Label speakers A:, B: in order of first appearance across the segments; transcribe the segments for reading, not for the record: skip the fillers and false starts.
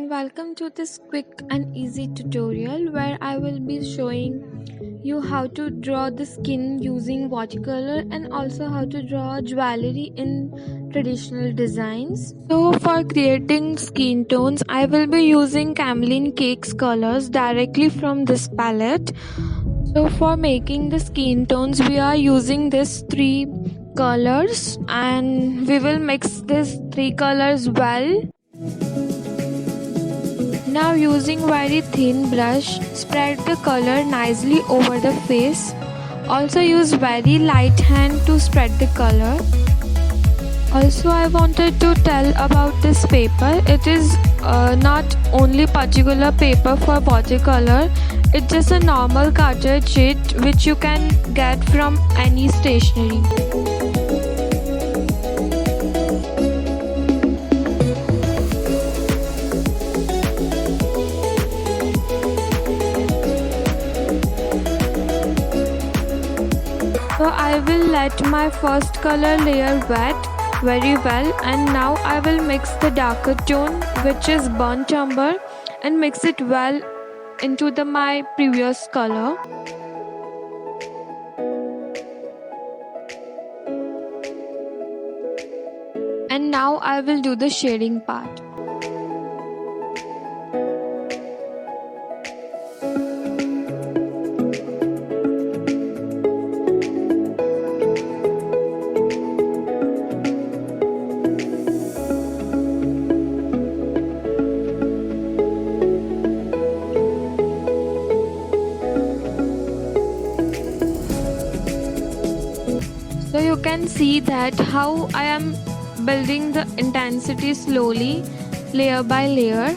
A: and welcome to this quick and easy tutorial where I will be showing you how to draw the skin using watercolor and also how to draw jewelry in traditional designs. So for creating skin tones, I will be using Camelin Cakes colors directly from this palette. So for making the skin tones, we are using these three colors and we will mix these three colors well. Now using very thin brush, spread the color nicely over the face. Also use very light hand to spread the color. Also I wanted to tell about this paper. It is not only particular paper for watercolor. It's just a normal cartridge sheet which you can get from any stationery. So I will let my first color layer wet very well, and now I will mix the darker tone which is burnt umber and mix it well into my previous color. And now I will do the shading part. So you can see that how I am building the intensity slowly, layer by layer.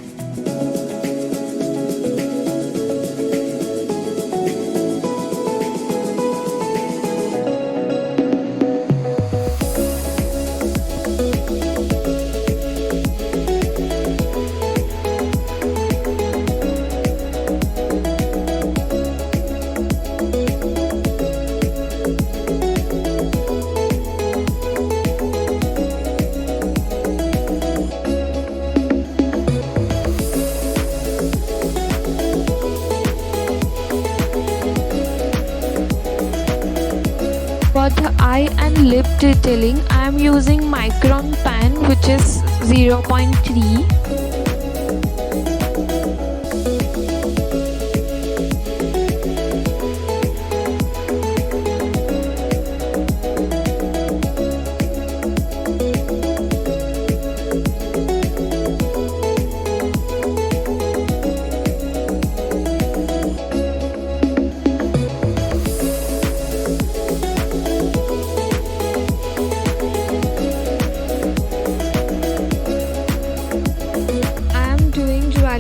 A: For the eye and lip detailing, I am using micron pen which is 0.3.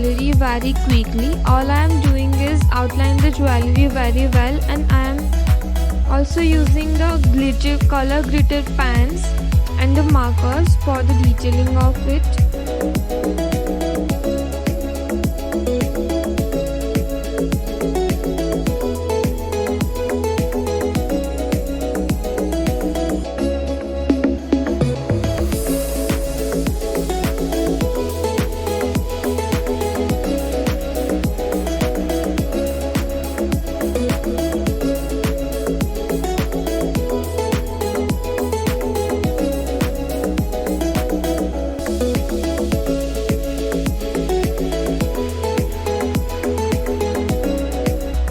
A: Jewelry very quickly. All I am doing is outline the jewelry very well, and I am also using the color glitter pens and the markers for the detailing of it.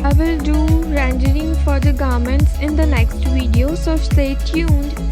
A: I will do rendering for the garments in the next video, so stay tuned.